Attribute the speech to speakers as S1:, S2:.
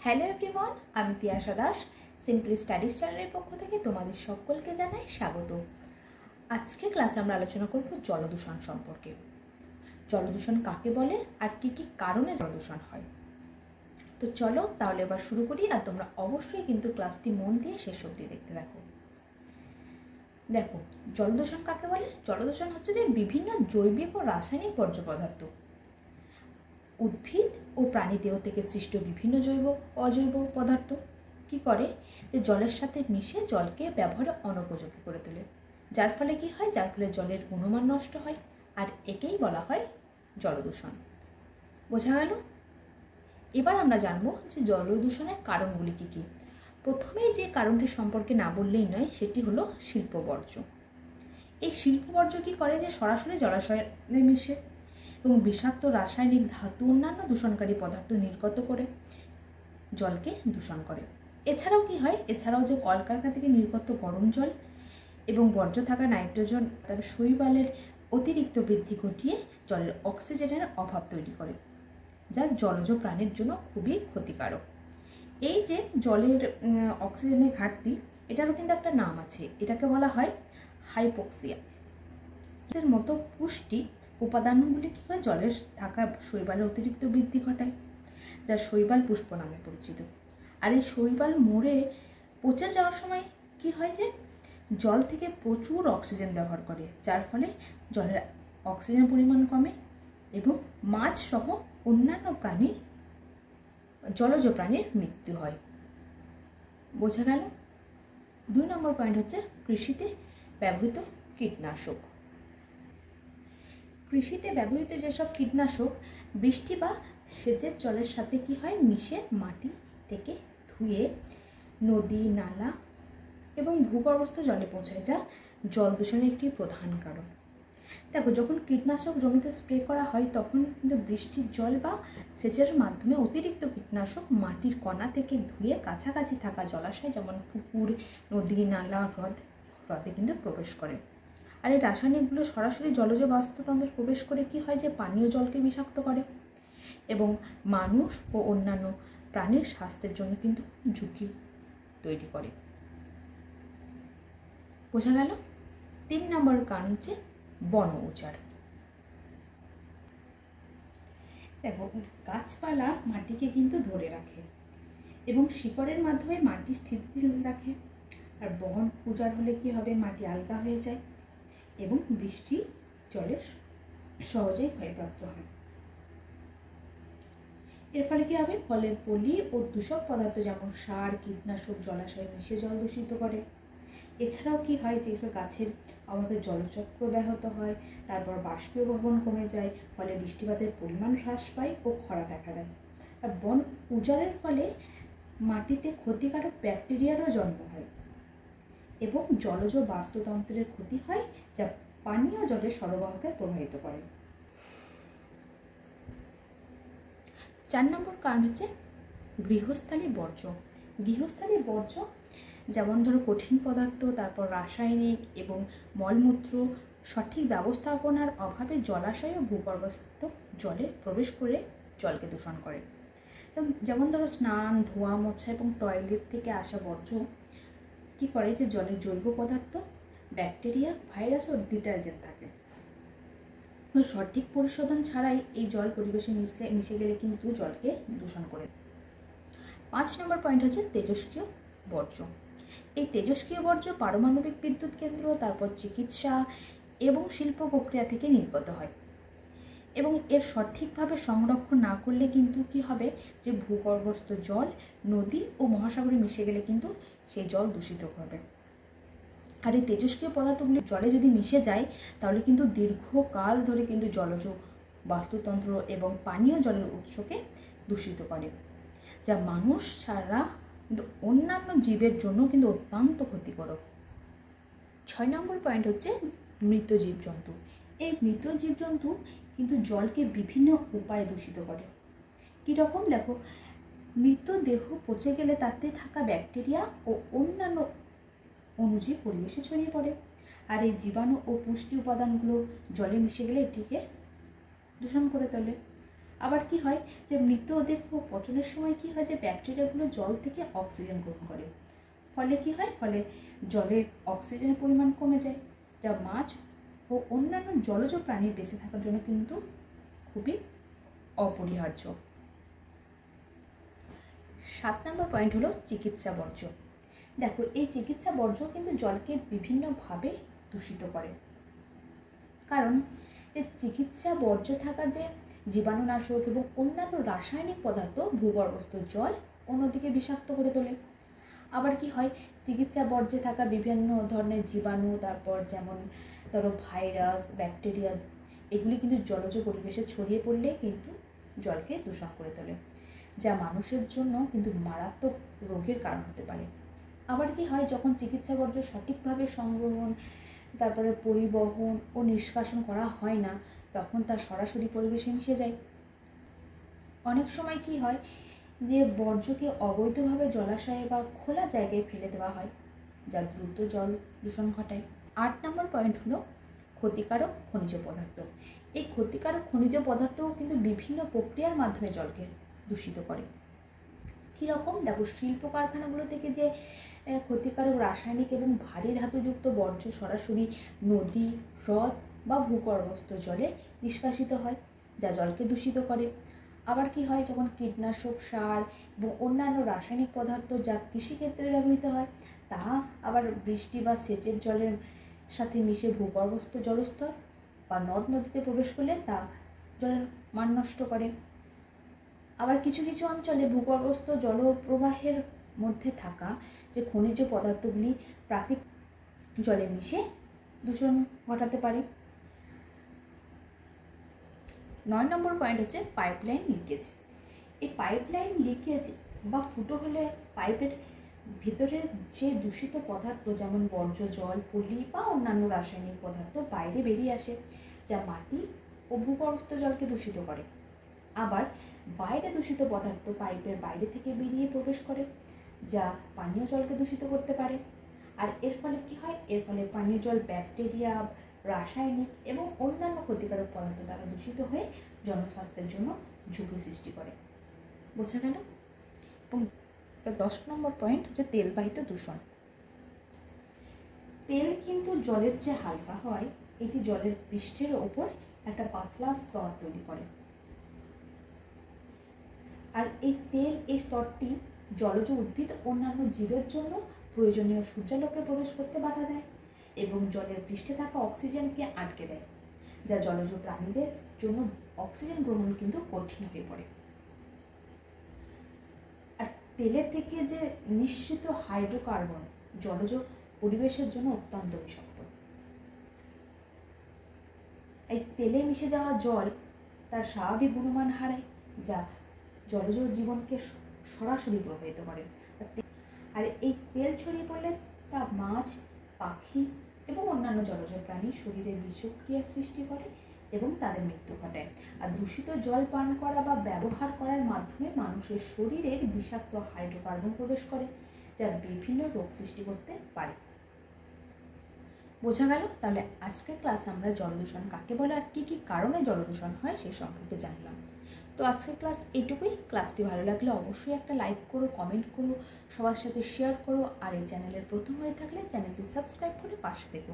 S1: Hello everyone, আমি Tiyasha Das simply studies চ্যানেলের পক্ষ থেকে তোমাদের সকলকে জানাই স্বাগত। আজকে ক্লাসে আমরা আলোচনা করব জলদূষণ সম্পর্কে। জলদূষণ কাকে বলে আর কি কি কারণে জলদূষণ হয়। তো চলো তাহলে এবার শুরু করি, আর তোমরা অবশ্যই কিন্তু ক্লাসটি মন দিয়ে শেষ অবধি দেখতে থাকো। দেখো, জলদূষণ কাকে বলে? জলদূষণ হচ্ছে যে বিভিন্ন জৈবিক ও রাসায়নিক বর্জ্য পদার্থ, উদ্ভিদ ও প্রাণী দেহ থেকে সৃষ্ট বিভিন্ন জৈব অজৈব পদার্থ কি করে যে জলের সাথে মিশে জলকে ব্যবহারে অনুপযোগী করে তোলে, যার ফলে কি হয়, যার ফলে জলের গুণমান নষ্ট হয়, আর একেই বলা হয় জলদূষণ। বোঝা গেল? এবার আমরা জানবো যে জলদূষণের কারণগুলি কি কি। প্রথমেই যে কারণটি সম্পর্কে না বললেই নয়, সেটি হলো শিল্প বর্জ্য। এই শিল্প বর্জ্য কি করে যে সরাসরি জলাশয়ে মিশে এবং বিষাক্ত রাসায়নিক ধাতু অন্যান্য দূষণকারী পদার্থ নির্গত করে জলকে দূষণ করে। এছাড়াও কি হয়, এছাড়াও যে কলকারখানা থেকে নির্গত গরম জল এবং বর্জ্য থাকা নাইট্রোজেন তার শৈবালের অতিরিক্ত বৃদ্ধি ঘটিয়ে জলের অক্সিজেনের অভাব তৈরি করে, যা জলজ প্রাণীর জন্য খুবই ক্ষতিকারক। এই যে জলের অক্সিজেনের ঘাটতি, এটারও কিন্তু একটা নাম আছে, এটাকে বলা হয় হাইপোক্সিয়া। এর মতো পুষ্টি উপাদানগুলি কী হয়, জলের থাকা শৈবালের অতিরিক্ত বৃদ্ধি ঘটায়, যা শৈবাল পুষ্প নামে পরিচিত। আর এই শৈবাল মরে পচে যাওয়ার সময় কি হয় যে জল থেকে প্রচুর অক্সিজেন ব্যবহার করে, যার ফলে জলের অক্সিজেন পরিমাণ কমে এবং মাছ সহ অন্যান্য প্রাণীর জলজ প্রাণীর মৃত্যু হয়। বোঝা গেল? 2 নম্বর পয়েন্ট হচ্ছে কৃষিতে ব্যবহৃত কীটনাশক। কৃষিতে ব্যবহৃত যেসব কীটনাশক বৃষ্টি বা সেচের জলের সাথে কি হয় মিশে মাটি থেকে ধুয়ে নদী নালা এবং ভূগর্ভস্থ জলে পৌঁছায়, যা জল দূষণের একটি প্রধান কারণ। দেখো, যখন কীটনাশক জমিতে স্প্রে করা হয় তখন কিন্তু বৃষ্টির জল বা সেচের মাধ্যমে অতিরিক্ত কীটনাশক মাটির কণা থেকে ধুয়ে কাছাকাছি থাকা জলাশয় যেমন পুকুর, নদী নালা, হ্রদে কিন্তু প্রবেশ করে। আর এই রাসায়নিকগুলো সরাসরি জলজ বাস্তুতন্ত্রে প্রবেশ করে কি হয় যে পানীয় জলকে বিষাক্ত করে এবং মানুষ ও অন্যান্য প্রাণীর স্বাস্থ্যের জন্য কিন্তু ঝুঁকি তৈরি করে। বোঝা গেল? 3 নম্বর কারণ হচ্ছে বন উজাড়। দেখো, গাছপালা মাটিকে কিন্তু ধরে রাখে এবং শিকড়ের মাধ্যমে মাটি স্থিতিশীল রাখে। আর বন উজাড় হলে কি হবে, মাটি আলগা হয়ে যায় এবং বৃষ্টি জলের সহজেই ক্ষয়প্রাপ্ত হয়। এর ফলে কি হবে, ফলে পলি ও দূষক পদার্থ যেমন সার, কীটনাশক জলাশয়ে মিশে জল দূষিত করে। এছাড়াও কি হয় যে গাছের অভাবে জলচক্র ব্যাহত হয়, তারপর বাষ্পীয় ভবন কমে যায়, ফলে বৃষ্টিপাতের পরিমাণ হ্রাস পায় ও খরা দেখা দেয়। আর বন উজাড়ের ফলে মাটিতে ক্ষতিকারক ব্যাকটেরিয়ারও জন্ম হয় এবং জলজ বাস্তুতন্ত্রের ক্ষতি হয়, যা পানীয় জলের সরবরাহকে প্রভাবিত করে। 4 নম্বর কারণ হচ্ছে গৃহস্থালী বর্জ্য। গৃহস্থালী বর্জ্য যেমন ধরো কঠিন পদার্থ, তারপর রাসায়নিক এবং মলমূত্র সঠিক ব্যবস্থাপনার অভাবে জলাশয় ও ভূগর্ভস্থ জলে প্রবেশ করে জলকে দূষণ করে। যেমন ধরো স্নান, ধোয়া মোছা এবং টয়লেট থেকে আসা বর্জ্য কি করে যে জলের জৈব পদার্থ, ব্যাকটেরিয়া, ভাইরাস ও ডিটারজেন্ট থাকে। সঠিক পরিশোধন ছাড়াই এই জল পরিবেশে মিশে গেলে কিন্তু জলকে দূষণ করে। 5 নম্বর পয়েন্ট হচ্ছে তেজস্ক্রিয় বর্জ্য। এই তেজস্ক্রিয় বর্জ্য পারমাণবিক বিদ্যুৎ কেন্দ্র, তারপর চিকিৎসা এবং শিল্প প্রক্রিয়া থেকে নির্গত হয় এবং এর সঠিকভাবে সংরক্ষণ না করলে কিন্তু কি হবে যে ভূগর্ভস্থ জল, নদী ও মহাসাগরে মিশে গেলে কিন্তু সেই জল দূষিত হবে। আর এই তেজস্ক্রিয় পদার্থগুলি জলে যদি মিশে যায় তাহলে কিন্তু দীর্ঘকাল ধরে কিন্তু জলজ বাস্তুতন্ত্র এবং পানীয় জলের উৎসকে দূষিত করে, যা মানুষ ছাড়া কিন্তু অন্যান্য জীবের জন্য কিন্তু অত্যন্ত ক্ষতিকারক। 6 নম্বর পয়েন্ট হচ্ছে মৃত জীবজন্তু। এই মৃত জীবজন্তু কিন্তু জলকে বিভিন্ন উপায়ে দূষিত করে। কীরকম? দেখো, মৃত দেহ পচে গেলে তাতে থাকা ব্যাকটেরিয়া ও অন্যান্য অণুজীব পরিবেশে ছড়িয়ে পড়ে, আর এই জীবাণু ও পুষ্টি উপাদানগুলো জলে মিশে গেলে এটিকে দূষণ করে তোলে। আবার কি হয় যে মৃতদেহ পচনের সময় কি হয় যে ব্যাকটেরিয়াগুলো জল থেকে অক্সিজেন গ্রহণ করে, ফলে কি হয়, ফলে জলের অক্সিজেনের পরিমাণ কমে যায়, যা মাছ ও অন্যান্য জলজ প্রাণীর বেঁচে থাকার জন্য কিন্তু খুবই অপরিহার্য। 7 নম্বর পয়েন্ট হলো চিকিৎসা বর্জ্য। দেখো, এই চিকিৎসা বর্জ্য কিন্তু জলকে বিভিন্নভাবে দূষিত করে। কারণ যে চিকিৎসা বর্জ্য থাকা যে জীবাণুনাশক এবং অন্যান্য রাসায়নিক পদার্থ ভূগর্ভস্থ জল ও নদীকে বিষাক্ত করে তোলে। আবার কি হয়, চিকিৎসা বর্জ্যে থাকা বিভিন্ন ধরনের জীবাণু, তারপর যেমন ধরো ভাইরাস, ব্যাকটেরিয়া, এগুলি কিন্তু জলজ পরিবেশে ছড়িয়ে পড়লে কিন্তু জলকে দূষণ করে তোলে, যা মানুষের জন্য কিন্তু মারাত্মক রোগের কারণ হতে পারে। আবার কি হয়, যখন চিকিৎসা বর্জ্য সঠিকভাবে সংগ্রহণ, তারপরে পরিবহন ও নিষ্কাশন করা হয় না, তখন তা সরাসরি পরিবেশে মিশে যায়। অনেক সময় কি হয় যে বর্জ্যকে অবৈধভাবে জলাশয়ে বা খোলা জায়গায় ফেলে দেওয়া হয়, যা দ্রুত জল দূষণ ঘটায়। 8 নম্বর পয়েন্ট হলো ক্ষতিকারক খনিজ পদার্থ। এই ক্ষতিকারক খনিজ পদার্থও কিন্তু বিভিন্ন প্রক্রিয়ার মাধ্যমে জলকে দূষিত করে। কীরকম? দেখো, শিল্প কারখানাগুলো থেকে যে ক্ষতিকারক রাসায়নিক এবং ভারী ধাতুযুক্ত বর্জ্য সরাসরি নদী, হ্রদ বা ভূগর্ভস্থ জলে নিষ্কাশিত হয়, যা জলকে দূষিত করে। আবার কি হয়, যখন কীটনাশক, সার এবং অন্যান্য রাসায়নিক পদার্থ যা কৃষিক্ষেত্রে ব্যবহৃত হয়, তা আবার বৃষ্টি বা সেচের জলের সাথে মিশে ভূগর্ভস্থ জলস্তর বা নদ নদীতে প্রবেশ করলে তা জলের মান নষ্ট করে। আবার কিছু কিছু অঞ্চলে ভূগর্ভস্থ জলপ্রবাহের মধ্যে থাকা যে খনিজ পদার্থগুলি প্রাকৃতিক জলে মিশে দূষণ ঘটাতে পারে। 9 নম্বর পয়েন্ট হচ্ছে পাইপলাইন লিকেজ। এই পাইপলাইন লিকেজ বা ফুটো হলে পাইপের ভিতরে যে দূষিত পদার্থ, যেমন বর্জ্য জল, পলি বা অন্যান্য রাসায়নিক পদার্থ বাইরে বেরিয়ে আসে, যা মাটি ও ভূগর্ভস্থ জলকে দূষিত করে। আবার বাইরে দূষিত পদার্থ পাইপের বাইরে থেকে বেরিয়ে প্রবেশ করে, যা পানীয় জলকে দূষিত করতে পারে। আর এর ফলে কি হয়, এর ফলে পানীয় জল ব্যাকটেরিয়া, রাসায়নিক এবং অন্যান্য ক্ষতিকারক পদার্থ দ্বারা দূষিত হয়ে জনস্বাস্থ্যের জন্য ঝুঁকি সৃষ্টি করে। বোঝা গেল? এবং 10 নম্বর পয়েন্ট হচ্ছে তেলবাহিত দূষণ। তেল কিন্তু জলের যে হালকা হয়, এটি জলের পৃষ্ঠের ওপর একটা পাতলা স্তর তৈরি করে। আর এই স্তরটি জলজ উদ্ভিদ অন্যান্য জীবের জন্য প্রয়োজনীয় সূর্যালোকে প্রবেশ করতে বাধা দেয় এবং জলের পৃষ্ঠে থাকা অক্সিজেনকে আটকে দেয়, যা জলজ প্রাণীদের জন্য অক্সিজেন গ্রহণ কিন্তু কঠিন হয়ে পড়ে। আর তেলের থেকে যে নিঃসৃত হাইড্রোকার্বন জলজ পরিবেশের জন্য অত্যন্ত বিষাক্ত। এই তেলে মিশে যাওয়া জল তার স্বাভাবিক গুণমান হারায়, যা জলজ জীবনকে সরাসরি প্রভাবিত করে। আর এই তেল ছড়িয়ে পড়লে তা মাছ, পাখি এবং অন্যান্য জলজ প্রাণীর শরীরে বিষক্রিয়ার সৃষ্টি করে এবং তাদের মৃত্যু ঘটায়। আর দূষিত জল পান করা বা ব্যবহার করার মাধ্যমে মানুষের শরীরের বিষাক্ত হাইড্রোকার্বন প্রবেশ করে, যা বিভিন্ন রোগ সৃষ্টি করতে পারে। বোঝা গেল? তাহলে আজকের ক্লাসে আমরা জলদূষণ কাকে বলে আর কী কী কারণে জলদূষণ হয় সে সম্পর্কে জানলাম। তো আজকের ক্লাস এইটুকুই। ক্লাসটি ভালো লাগলে অবশ্যই একটা লাইক করো, কমেন্ট করো, সবার সাথে শেয়ার করো, আর এই চ্যানেলের প্রথম হয়ে থাকলে চ্যানেলটি সাবস্ক্রাইব করে পাশে থেকো।